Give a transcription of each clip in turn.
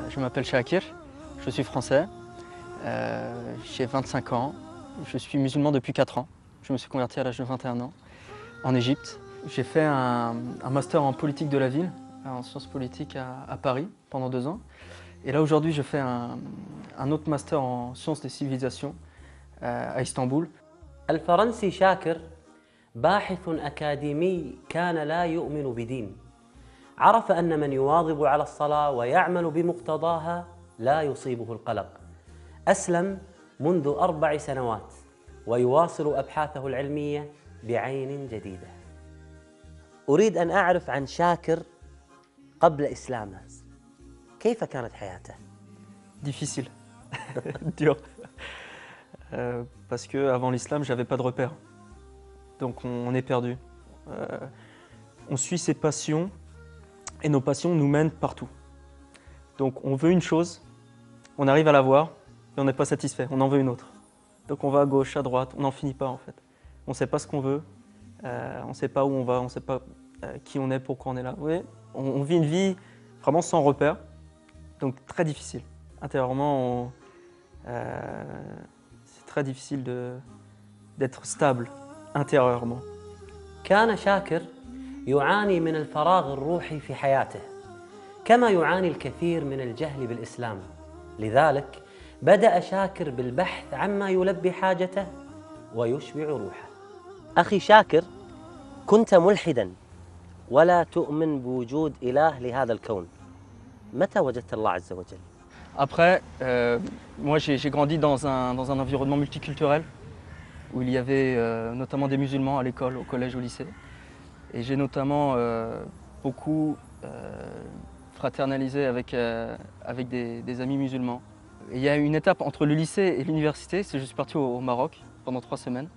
Je m'appelle Shakir, je suis français, j'ai 25 ans, je suis musulman depuis 4 ans. Je me suis converti à l'âge de 21 ans en Égypte. J'ai fait un master en politique de la ville, en sciences politiques à Paris pendant 2 ans. Et là aujourd'hui je fais un autre master en sciences des civilisations à Istanbul. الفرنسي شاكر باحث أكاديمي كان لا يؤمن بدين. عرف أن من يواظب على الصلاة ويعمل بمقتضاها لا يصيبه القلق. أسلم منذ 4 سنوات ويواصل أبحاثه العلمية بعين جديدة. أريد أن أعرف عن شاكر قبل إسلامه. كيف كانت حياته؟ Difficile, dur. Parce qu'avant l'islam, j'avais pas de repères. Donc on est perdu. On suit ses passions et nos passions nous mènent partout. Donc on veut une chose, on arrive à la voir et on n'est pas satisfait, on en veut une autre. Donc on va à gauche, à droite, on n'en finit pas en fait. On ne sait pas ce qu'on veut, on ne sait pas où on va, on ne sait pas qui on est, pourquoi on est là. Oui, on vit une vie vraiment sans repères, donc très difficile. Intérieurement, c'est très difficile d'être stable intérieurement. كان شاكر يعاني من الفراغ الروحي في حياته كما يعاني الكثير من الجهل بالإسلام. لذلك بدأ شاكر بالبحث عما يلبي حاجته ويشبع روحه. أخي شاكر، كنت ملحداً ولا تؤمن بوجود إله لهذا الكون. متى وجدت الله عز وجل؟ Après, moi j'ai grandi dans un environnement multiculturel où il y avait notamment des musulmans à l'école, au collège, au lycée. Et j'ai notamment beaucoup fraternalisé avec des amis musulmans. Et il y a une étape entre le lycée et l'université, c'est que je suis parti au Maroc pendant 3 semaines.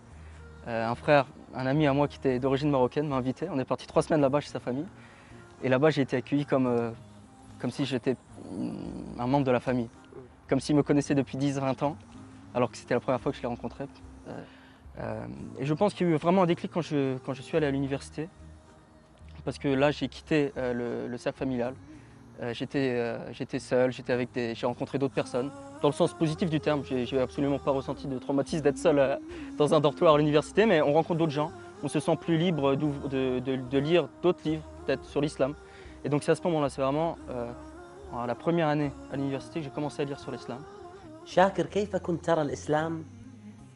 Un ami à moi qui était d'origine marocaine m'a invité. On est parti 3 semaines là-bas chez sa famille. Et là-bas j'ai été accueilli comme si j'étais un membre de la famille. Comme s'il me connaissait depuis 10-20 ans, alors que c'était la première fois que je l'ai rencontré. Et je pense qu'il y a eu vraiment un déclic quand je suis allé à l'université. Parce que là, j'ai quitté le cercle familial. J'étais seul, j'ai rencontré d'autres personnes. Dans le sens positif du terme, j'ai absolument pas ressenti de traumatisme d'être seul dans un dortoir à l'université, mais on rencontre d'autres gens, on se sent plus libre de lire d'autres livres, peut-être sur l'islam. Et donc c'est à ce moment-là, c'est vraiment la première année à l'université que j'ai commencé à lire sur l'islam. شاكر، كيف كنت ترى الإسلام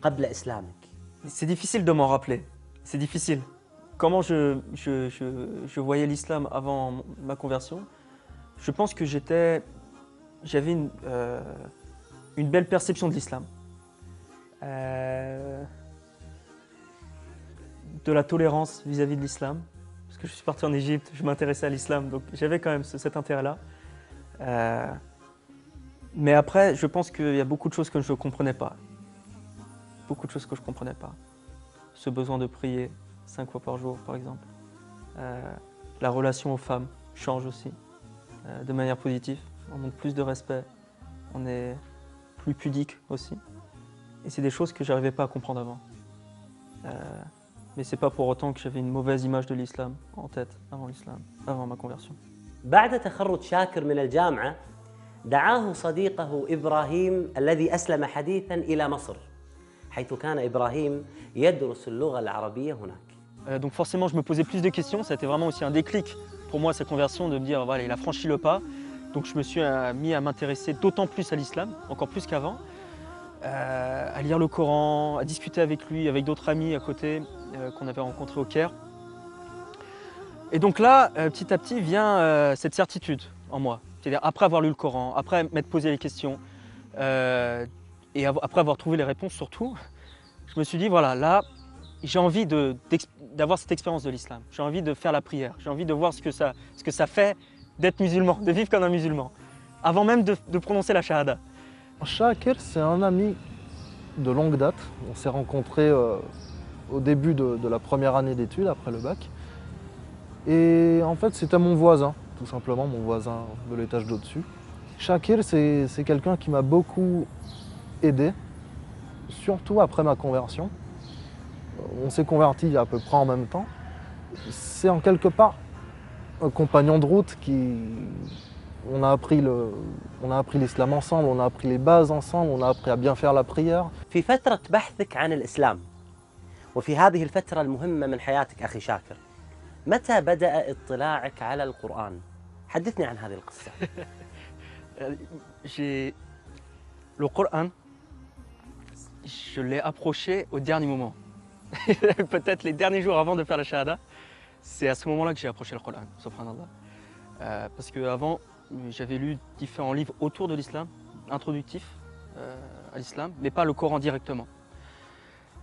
قبل إسلامك؟ C'est difficile de m'en rappeler, c'est difficile. Comment je voyais l'islam avant ma conversion? Je pense que j'avais une belle perception de l'islam. De la tolérance vis-à-vis de l'islam. Parce que je suis parti en Égypte, je m'intéressais à l'islam, donc j'avais quand même cet intérêt-là. Mais après, je pense qu'il y a beaucoup de choses que je ne comprenais pas. Beaucoup de choses que je ne comprenais pas. Ce besoin de prier 5 fois par jour, par exemple. La relation aux femmes change aussi, de manière positive. On montre plus de respect, on est plus pudique aussi. Et c'est des choses que je n'arrivais pas à comprendre avant. Mais ce n'est pas pour autant que j'avais une mauvaise image de l'islam en tête avant ma conversion. بعد تخرج شاكر من الجامعة دعاه صديقه إبراهيم الذي أسلم حديثاً إلى مصر، حيث كان إبراهيم يدرس اللغة العربية هناك. Donc forcément, je me posais plus de questions. Ça a été vraiment aussi un déclic pour moi, cette conversion, de me dire, voilà, il a franchi le pas. Donc je me suis mis à m'intéresser d'autant plus à l'islam, encore plus qu'avant, à lire le Coran, à discuter avec lui, avec d'autres amis à côté qu'on avait rencontrés au Caire. Et donc là, petit à petit, vient cette certitude en moi. C'est-à-dire après avoir lu le Coran, après m'être posé les questions, et après avoir trouvé les réponses surtout, je me suis dit, voilà, là, j'ai envie d'avoir cette expérience de l'islam. J'ai envie de faire la prière. J'ai envie de voir ce que ça fait d'être musulman, de vivre comme un musulman, avant même de prononcer la shahada. Shakir, c'est un ami de longue date. On s'est rencontrés au début de la première année d'études, après le bac. Et en fait, c'était mon voisin, tout simplement, mon voisin de l'étage d'au-dessus. Shakir, c'est quelqu'un qui m'a beaucoup aidé, surtout après ma conversion. On s'est convertis à peu près en même temps. C'est en quelque part un compagnon de route On a appris l'islam ensemble, on a appris les bases ensemble, on a appris à bien faire la prière. في فترة بحثك عن الإسلام وفي هذه الفترة المهمة من حياتك أخي شاكر، متى بدأ اطلاعك على القرآن؟ حدثني عن هذه القصة. Le Coran, je l'ai approché au dernier moment. Peut-être les derniers jours avant de faire la shahada, c'est à ce moment-là que j'ai approché le Coran, subhanallah. Parce qu'avant, j'avais lu différents livres autour de l'islam, introductifs à l'islam, mais pas le Coran directement.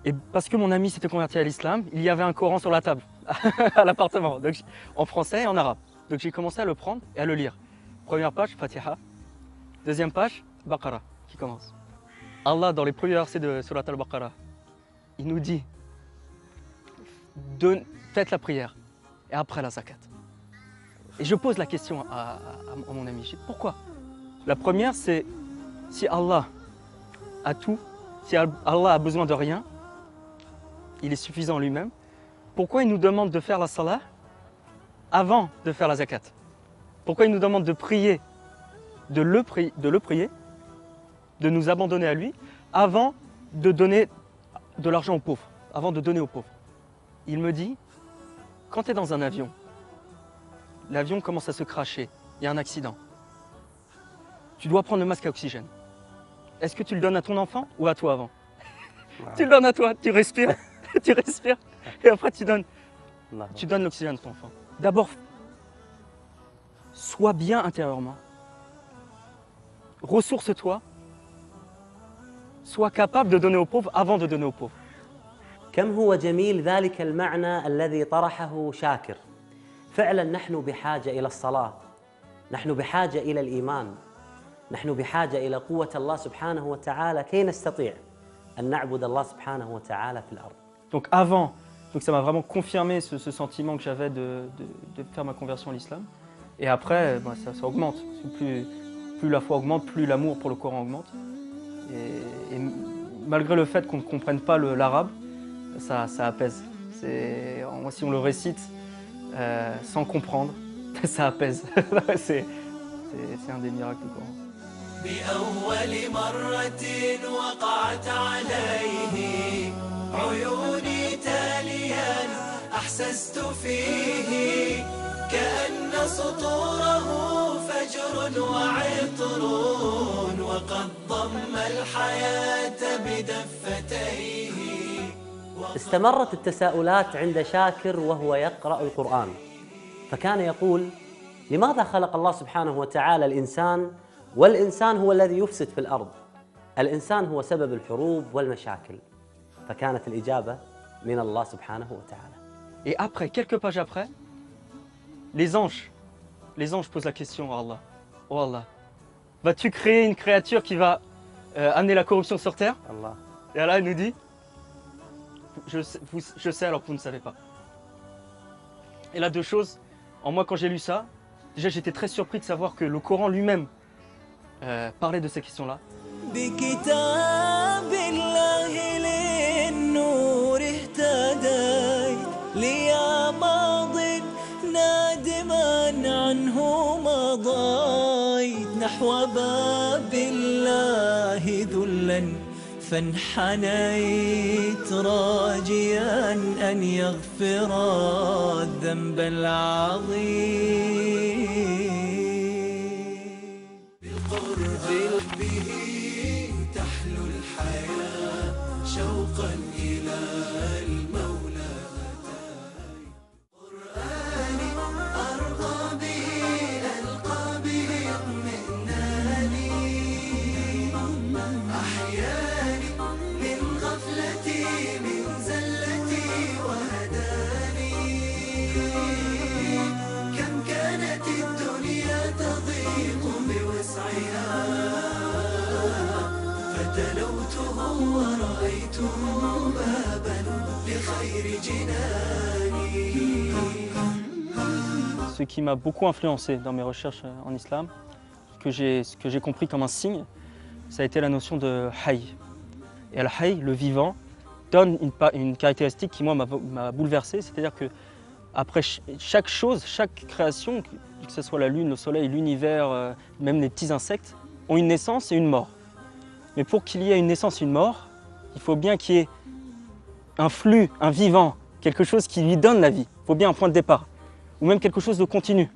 Et parce que mon ami s'était converti à l'islam, il y avait un Coran sur la table, à l'appartement, en français et en arabe. Donc j'ai commencé à le prendre et à le lire. Première page, Fatiha. Deuxième page, Baqarah, qui commence. Allah, dans les premiers versets de Surat al-Baqarah, il nous dit, faites la prière et après la zakat. Et je pose la question à mon ami, je dis, pourquoi? La première, c'est si Allah a tout, si Allah a besoin de rien, il est suffisant lui-même, pourquoi il nous demande de faire la salah avant de faire la zakat? Pourquoi il nous demande de prier, de le prier, de nous abandonner à lui, avant de donner de l'argent aux pauvres, avant de donner aux pauvres? Il me dit, quand tu es dans un avion, l'avion commence à se cracher, il y a un accident. Tu dois prendre le masque à oxygène. Est-ce que tu le donnes à ton enfant ou à toi avant? Tu le donnes à toi, tu respires, tu respires, et après tu donnes l'oxygène à ton enfant. D'abord, sois bien intérieurement. Ressource-toi. Sois capable de donner aux pauvres avant de donner aux pauvres. كم هو جميل ذلك المعنى الذي طرحه شاكر. فعلا نحن بحاجة إلى الصلاة، نحن بحاجة إلى الإيمان، نحن بحاجة إلى قوة الله سبحانه وتعالى كي نستطيع أن نعبد الله سبحانه وتعالى في الأرض. Donc avant, ça m'a vraiment confirmé ce sentiment que j'avais de faire ma conversion à l'islam. Et après, ça augmente. Plus la foi augmente, plus l'amour pour le Coran augmente. Et malgré le fait qu'on ne comprenne pas l'arabe, ça apaise. Si on le récite sans comprendre, ça apaise. C'est un des miracles du Coran. بأول مرة وقعت عليه عيوني تاليا أحسست فيه كأن سطوره فجر وعطر وقد ضم الحياة بدفتيه. استمرت التساؤلات عند شاكر وهو يقرأ القرآن، فكان يقول: لماذا خلق الله سبحانه وتعالى الإنسان والإنسان هو الذي يفسد في الأرض؟ الإنسان هو سبب الحروب والمشاكل. فكانت الإجابة من الله سبحانه وتعالى. Et après, quelques pages après, les anges posent la question à Allah. Oh Allah, vas-tu créer une créature qui va amener la corruption sur terre? Allah. Et Allah nous dit, je sais alors que vous ne savez pas. Et là, deux choses. En moi, quand j'ai lu ça, déjà j'étais très surpris de savoir que le Coran lui-même parlait de ces questions-là. بكتاب الله للنور اهتديت ليا ماض نادما عنه مضيت نحو باب الله ذلا فانحنيت راجيا أن يغفر الذنب العظيم. بالقرب به تحلو الحياة شوقا إلى المولى قرآني أرضى به ألقى به اطمئناني أحياني من غفلتي من زلتي وهداني كم كانت الدنيا تضيق بوسعها فتلوته ورأيته بابا لخير جناني. Ce qui m'a beaucoup influencé dans mes recherches en islam, ce que j'ai compris comme un signe, ça a été la notion de hayy. Et al-hayy, le vivant, donne une caractéristique qui moi m'a bouleversé, c'est-à-dire que Après chaque chose, chaque création, que ce soit la lune, le soleil, l'univers, même les petits insectes, ont une naissance et une mort. Mais pour qu'il y ait une naissance et une mort, il faut bien qu'il y ait un flux, un vivant, quelque chose qui lui donne la vie. Il faut bien un point de départ, ou même quelque chose de continu.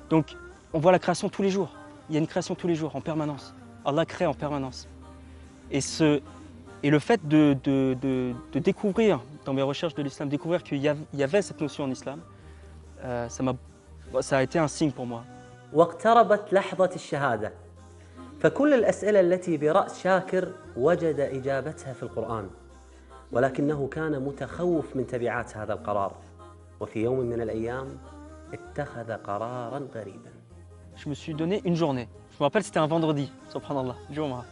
Donc, on voit la création tous les jours. Il y a une création tous les jours, en permanence. Allah crée en permanence. Et le fait de découvrir, dans mes recherches de l'islam, découvrir qu'il y avait cette notion en islam, ça a été un signe pour moi. واقتربت لحظة الشهادة فكل الأسئلة التي برأس شاكر وجد إجابتها في القرآن ولكنه كان متخوف من تبعات هذا القرار وفي يوم من الأيام اتخذ قرارا غريبا. Je me suis donné une journée. Je me rappelle, c'était un vendredi, subhanallah, Jumu'ah.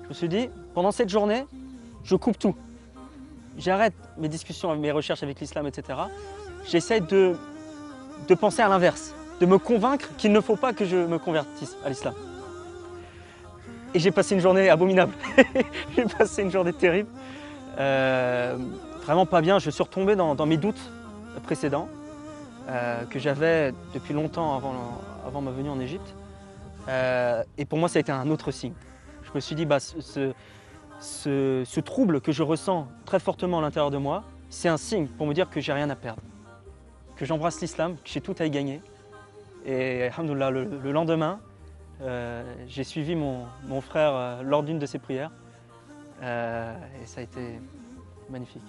Je me suis dit, pendant cette journée, je coupe tout. J'arrête mes discussions, mes recherches avec l'islam, etc. J'essaie de penser à l'inverse, de me convaincre qu'il ne faut pas que je me convertisse à l'islam. Et j'ai passé une journée abominable. J'ai passé une journée terrible. Vraiment pas bien. Je suis retombé dans mes doutes précédents que j'avais depuis longtemps avant ma venue en Égypte. Et pour moi, ça a été un autre signe. Je me suis dit, ce trouble que je ressens très fortement à l'intérieur de moi, c'est un signe pour me dire que j'ai rien à perdre, que j'embrasse l'islam, que j'ai tout à y gagner. Et alhamdoulilah, le lendemain, j'ai suivi mon frère lors d'une de ses prières. Et ça a été magnifique.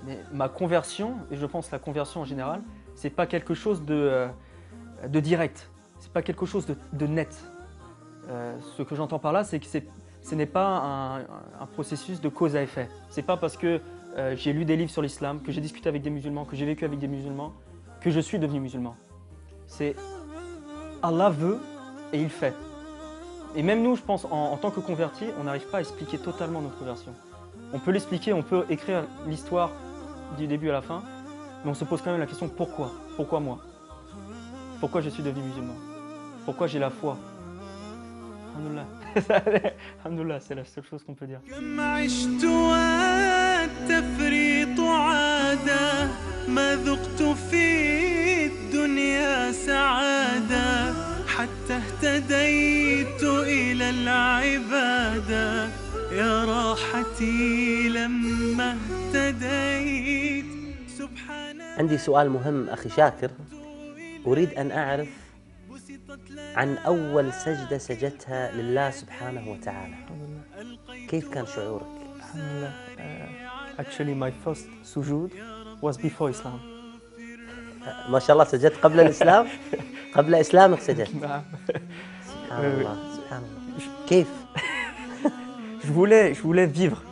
Mais ma conversion, et je pense la conversion en général, c'est pas quelque chose de direct, c'est pas quelque chose de net. Ce que j'entends par là, c'est que ce n'est pas un processus de cause à effet. C'est pas parce que j'ai lu des livres sur l'islam, que j'ai discuté avec des musulmans, que j'ai vécu avec des musulmans, que je suis devenu musulman. C'est Allah veut et il fait. Et même nous, je pense, en tant que convertis, on n'arrive pas à expliquer totalement notre conversion. On peut l'expliquer, on peut écrire l'histoire du début à la fin, mais on se pose quand même la question pourquoi? Pourquoi moi? Pourquoi je suis devenu musulman? Pourquoi j'ai la foi? Alhamdoulilah. Alhamdoulilah, c'est la seule chose qu'on peut dire. حتى اهتديت إلى العبادة يا راحتي لما اهتديت سبحان. عندي سؤال مهم أخي شاكر، أريد أن أعرف عن أول سجدة سجدتها لله سبحانه وتعالى. كيف كان شعورك؟ Alhamdulillah. Actually, my first sujood was before Islam. ما شاء الله سجدت قبل الإسلام؟ قبل إسلامك سجدت؟ نعم. سبحان الله سبحان الله. كيف؟ Je voulais vivre,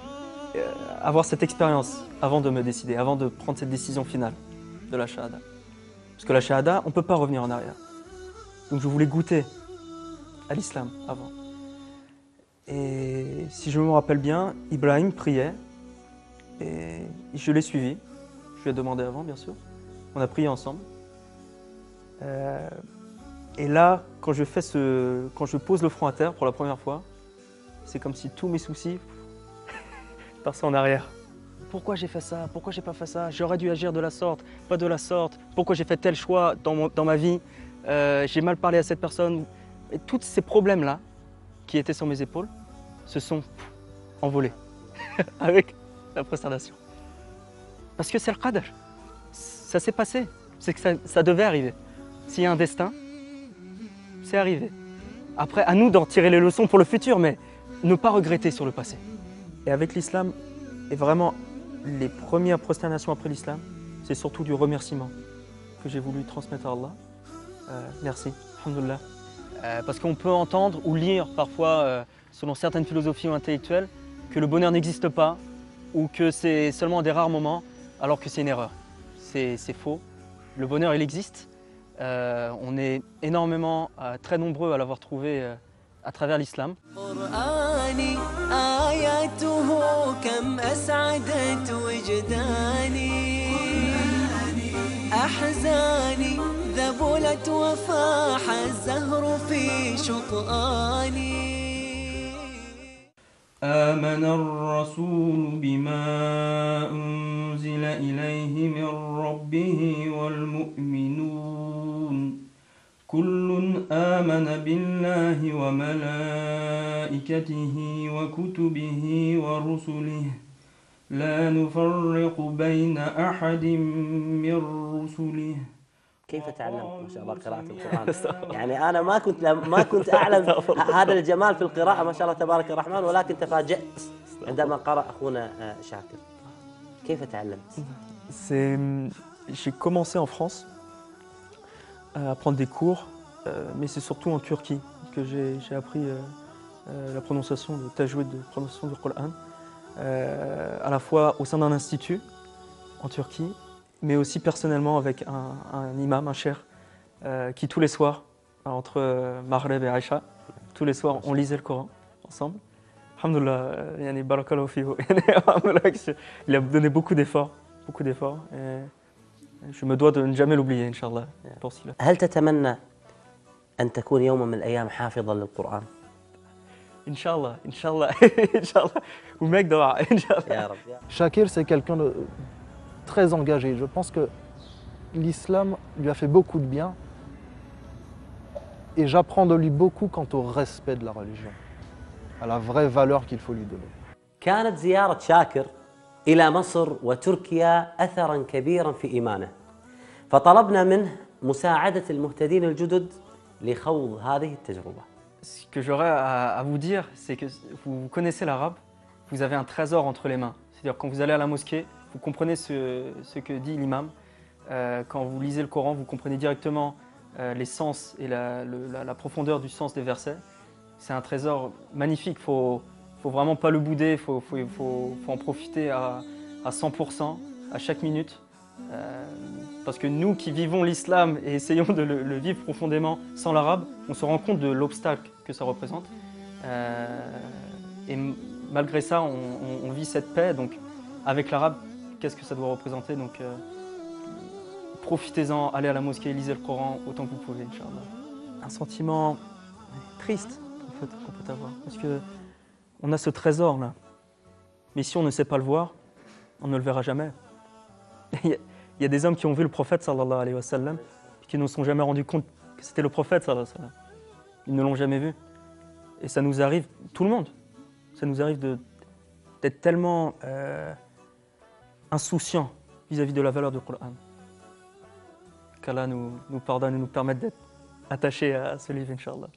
avoir cette expérience avant de me décider, avant de prendre cette décision finale de la shahada. Parce que la shahada, on ne peut pas revenir en arrière. Donc je voulais goûter à l'islam avant. Et si je me rappelle bien, Ibrahim priait et je l'ai suivi. Je lui ai demandé avant, bien sûr. On a prié ensemble. Et là, quand je pose le front à terre pour la première fois, c'est comme si tous mes soucis passaient en arrière. Pourquoi j'ai fait ça? Pourquoi j'ai pas fait ça? J'aurais dû agir de la sorte, pas de la sorte. Pourquoi j'ai fait tel choix dans ma vie? J'ai mal parlé à cette personne. Et tous ces problèmes-là, qui étaient sur mes épaules, se sont envolés avec la prosternation. Parce que c'est le qadr. Ça s'est passé. C'est que ça devait arriver. S'il y a un destin, c'est arrivé. Après, à nous d'en tirer les leçons pour le futur, mais ne pas regretter sur le passé. Et avec l'islam, et vraiment les premières prosternations après l'islam, c'est surtout du remerciement que j'ai voulu transmettre à Allah. Merci, alhamdoulilah. Parce qu'on peut entendre ou lire parfois, selon certaines philosophies ou intellectuelles, que le bonheur n'existe pas ou que c'est seulement des rares moments, alors que c'est une erreur. C'est faux. Le bonheur, il existe. On est énormément, très nombreux à l'avoir trouvé à travers l'islam. آمن الرسول بما أنزل إليه من ربه والمؤمنون كل آمن بالله وملائكته وكتبه ورسله لا نفرق بين أحد من رسله. كيف تعلمت ما شاء الله قراءة القرآن؟ يعني أنا ما كنت أعلم هذا الجمال في القراءة ما شاء الله تبارك الرحمن، ولكن تفاجأت عندما قرأ أخونا شاكر. كيف تعلمت؟ J'ai commencé en France à prendre des cours, mais c'est surtout en Turquie que j'ai appris la prononciation, le tajwid de prononciation du Coran, à la fois au sein d'un institut en Turquie, mais aussi personnellement avec un imam, un cheikh, qui tous les soirs, entre Maghreb et Aïcha, tous les soirs on lisait le Coran ensemble. Alhamdoulilah, yani barakallahu fihu. Il a donné beaucoup d'efforts, et je me dois de ne jamais l'oublier, Inch'Allah. هل تتمنى أن تكون يوما من الأيام حافظا للقرآن؟ Inch'Allah, Inch'Allah, Inch'Allah. Ou mec dora, Inch'Allah. يا رب. Shakir, c'est quelqu'un de très engagé. Je pense que l'islam lui a fait beaucoup de bien et j'apprends de lui beaucoup quant au respect de la religion, à la vraie valeur qu'il faut lui donner. كانت زيارة شاكر إلى مصر وتركيا أثراً كبيراً في إيمانه، فطلبنا منه مساعدة المهتدين الجدد لخوض هذه التجربة. Ce que j'aurais à vous dire, c'est que vous connaissez l'arabe, vous avez un trésor entre les mains. C'est-à-dire quand vous allez à la mosquée, vous comprenez ce que dit l'imam. Quand vous lisez le Coran, vous comprenez directement les sens et la profondeur du sens des versets. C'est un trésor magnifique, faut vraiment pas le bouder, faut en profiter à 100%, à chaque minute. Parce que nous qui vivons l'islam et essayons de le vivre profondément sans l'arabe, on se rend compte de l'obstacle que ça représente. Et malgré ça, on vit cette paix. Donc avec l'arabe, qu'est-ce que ça doit représenter? Donc profitez-en, allez à la mosquée, lisez le Coran autant que vous pouvez, Inch'Allah. Un sentiment triste qu'on peut avoir, parce que on a ce trésor là, mais si on ne sait pas le voir, on ne le verra jamais. Il y a des hommes qui ont vu le prophète sallallahu alayhi wa sallam, qui ne se sont jamais rendus compte que c'était le prophète sallallahu alayhi wa sallam. Ils ne l'ont jamais vu. Et ça nous arrive, tout le monde, ça nous arrive d'être tellement insouciants vis-à-vis de la valeur du Coran. Qu'Allah nous pardonne et nous permette d'être attachés à ce livre, Inch'Allah.